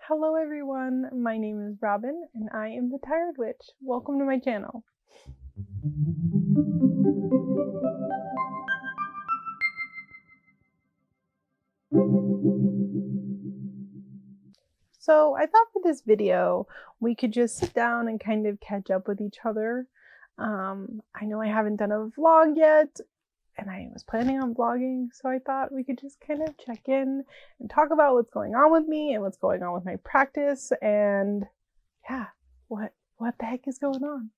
Hello everyone, my name is Robin and I am the Tired Witch. Welcome to my channel. So I thought for this video, we could just sit down and kind of catch up with each other. I know I haven't done a vlog yet, and I was planning on vlogging, so I thought we could just kind of check in and talk about what's going on with me and what's going on with my practice, and yeah, what the heck is going on?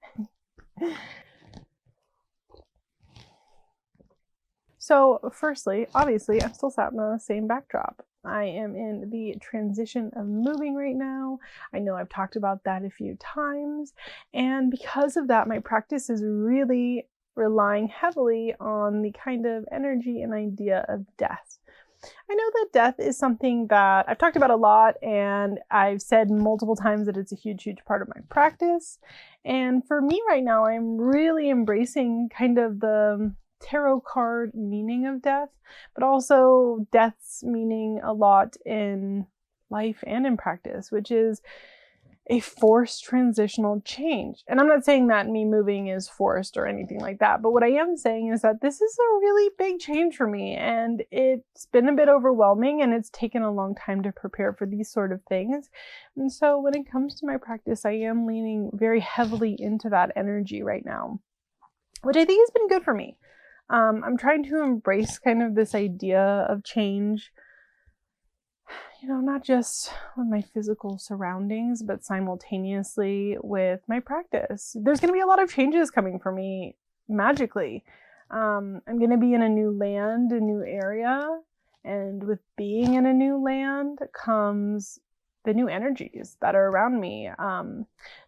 So firstly, obviously, I'm still sat in the same backdrop. I am in the transition of moving right now. I know I've talked about that a few times. And because of that, my practice is really relying heavily on the kind of energy and idea of death. I know that death is something that I've talked about a lot, and I've said multiple times that it's a huge, huge part of my practice. And for me right now, I'm really embracing kind of the tarot card meaning of death, but also death's meaning a lot in life and in practice, which is a forced transitional change. And I'm not saying that me moving is forced or anything like that, but what I am saying is that this is a really big change for me, and it's been a bit overwhelming, and it's taken a long time to prepare for these sort of things. And so when it comes to my practice, I am leaning very heavily into that energy right now, which I think has been good for me. I'm trying to embrace kind of this idea of change, not just with my physical surroundings, but simultaneously with my practice. There's going to be a lot of changes coming for me magically. I'm going to be in a new land, a new area, and with being in a new land comes the new energies that are around me,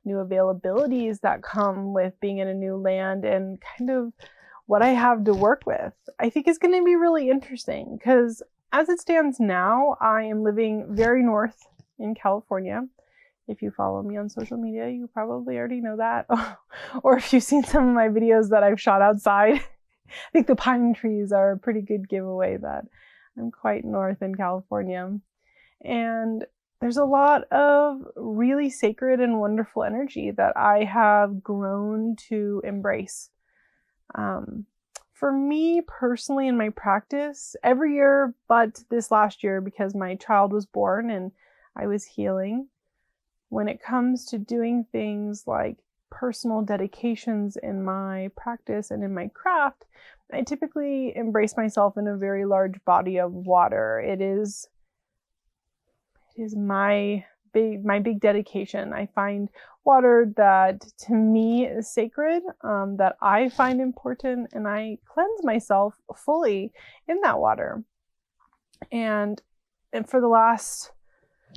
new availabilities that come with being in a new land, and kind of what I have to work with. I think is going to be really interesting because as it stands now, I am living very north in California. If you follow me on social media, you probably already know that. Or if you've seen some of my videos that I've shot outside, I think the pine trees are a pretty good giveaway that I'm quite north in California. And there's a lot of really sacred and wonderful energy that I have grown to embrace. For me personally in my practice, every year but this last year, because my child was born and I was healing, when it comes to doing things like personal dedications in my practice and in my craft, I typically embrace myself in a very large body of water. It is my big dedication. I find water that to me is sacred, that I find important, and I cleanse myself fully in that water. And for the last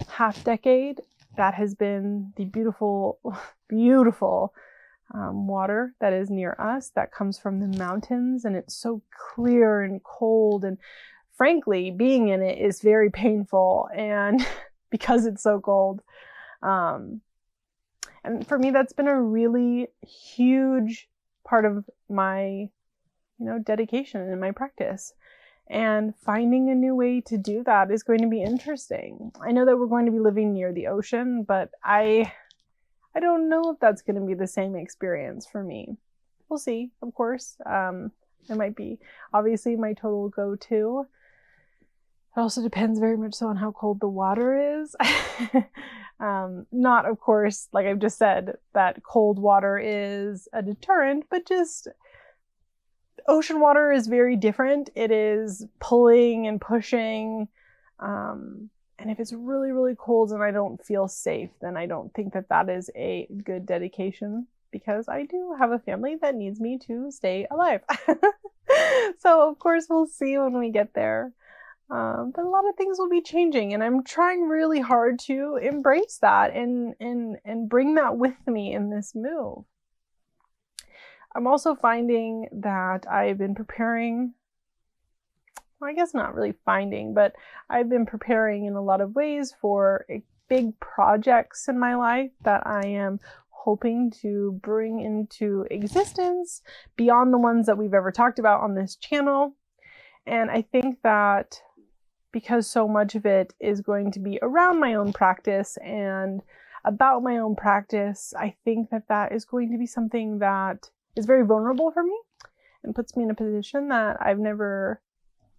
half decade, that has been the beautiful, beautiful water that is near us, that comes from the mountains, and it's so clear and cold, and frankly, being in it is very painful, and because it's so cold. And for me, that's been a really huge part of my, dedication in my practice. And finding a new way to do that is going to be interesting. I know that we're going to be living near the ocean, but I don't know if that's going to be the same experience for me. We'll see, of course. It might be obviously my total go-to. It also depends very much so on how cold the water is. Not, of course, like I've just said, that cold water is a deterrent, but just ocean water is very different. It is pulling and pushing. And if it's really, really cold and I don't feel safe, then I don't think that that is a good dedication, because I do have a family that needs me to stay alive. So, of course, we'll see when we get there. But a lot of things will be changing, and I'm trying really hard to embrace that and bring that with me in this move. I'm also finding that I've been preparing, well, I guess not really finding, but I've been preparing in a lot of ways for big projects in my life that I am hoping to bring into existence beyond the ones that we've ever talked about on this channel. And I think that because so much of it is going to be around my own practice and about my own practice, I think that that is going to be something that is very vulnerable for me and puts me in a position that I've never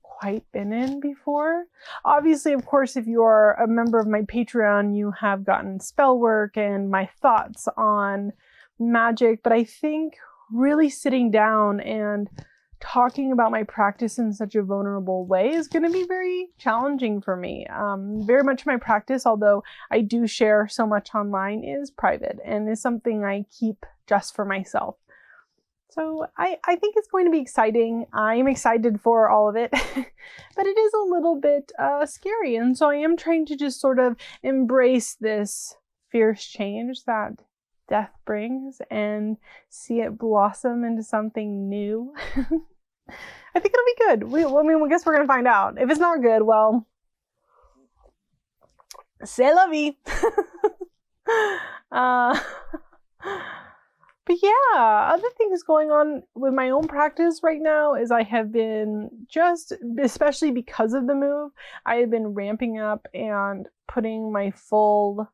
quite been in before. Obviously, of course, if you are a member of my Patreon, you have gotten spell work and my thoughts on magic, but I think really sitting down and talking about my practice in such a vulnerable way is going to be very challenging for me. Very much my practice, although I do share so much online, is private and is something I keep just for myself. So I think it's going to be exciting. I'm excited for all of it, but it is a little bit scary. And so I am trying to just sort of embrace this fierce change that death brings and see it blossom into something new. I think it'll be good. I guess we're going to find out. If it's not good, well, c'est la vie. But yeah, other things going on with my own practice right now is I have been especially because of the move, I have been ramping up and putting my full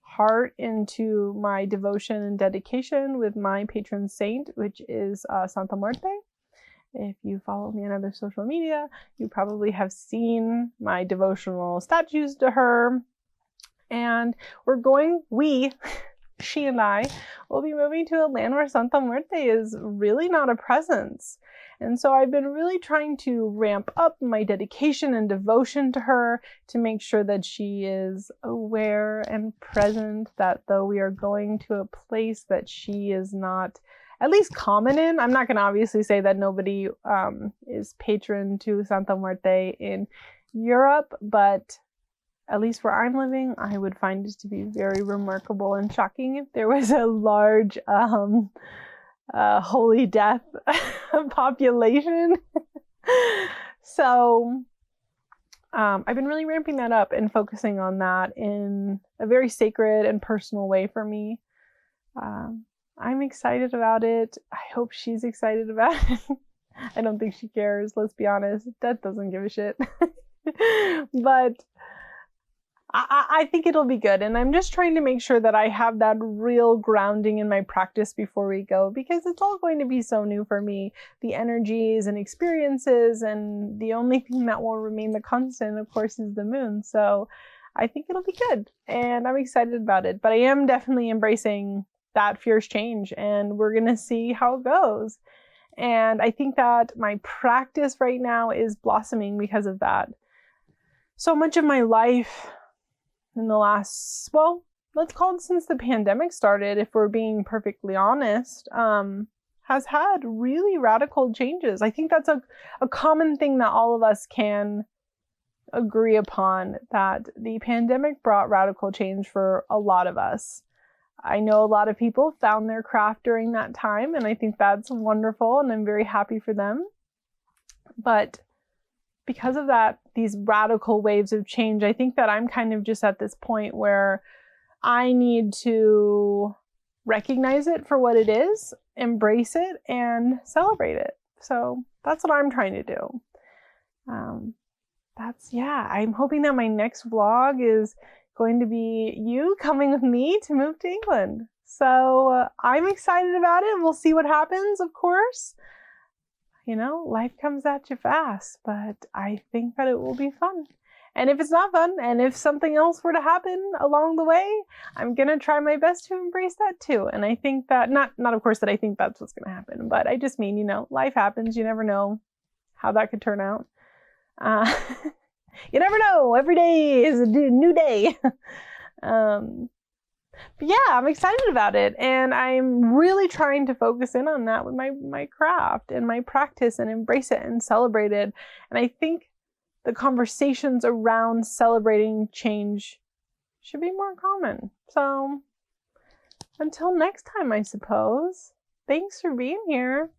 heart into my devotion and dedication with my patron saint, which is Santa Muerte. If you follow me on other social media, you probably have seen my devotional statues to her. And she and I will be moving to a land where Santa Muerte is really not a presence. And so I've been really trying to ramp up my dedication and devotion to her to make sure that she is aware and present, that though we are going to a place that she is not at least common in. I'm not going to obviously say that nobody is patron to Santa Muerte in Europe, but at least where I'm living, I would find it to be very remarkable and shocking if there was a large holy death population. So I've been really ramping that up and focusing on that in a very sacred and personal way for me. I'm excited about it. I hope she's excited about it. I don't think she cares, let's be honest. Death doesn't give a shit. But I think it'll be good. And I'm just trying to make sure that I have that real grounding in my practice before we go, because it's all going to be so new for me. The energies and experiences, and the only thing that will remain the constant, of course, is the moon. So I think it'll be good and I'm excited about it. But I am definitely embracing that fierce change and we're going to see how it goes. And I think that my practice right now is blossoming because of that. So much of my life in the last, well, let's call it since the pandemic started, if we're being perfectly honest, has had really radical changes. I think that's a common thing that all of us can agree upon, that the pandemic brought radical change for a lot of us. I know a lot of people found their craft during that time, and I think that's wonderful, and I'm very happy for them. But because of that, these radical waves of change, I think that I'm kind of just at this point where I need to recognize it for what it is, embrace it, and celebrate it. So that's what I'm trying to do. I'm hoping that my next vlog is going to be you coming with me to move to England. So I'm excited about it. We'll see what happens, of course. You know, life comes at you fast, but I think that it will be fun. And if it's not fun, and if something else were to happen along the way, I'm going to try my best to embrace that too. And I think that, not of course that I think that's what's going to happen, but I just mean, you know, life happens. You never know how that could turn out. You never know. Every day is a new day. But yeah, I'm excited about it. And I'm really trying to focus in on that with my craft and my practice and embrace it and celebrate it. And I think the conversations around celebrating change should be more common. So until next time, I suppose. Thanks for being here.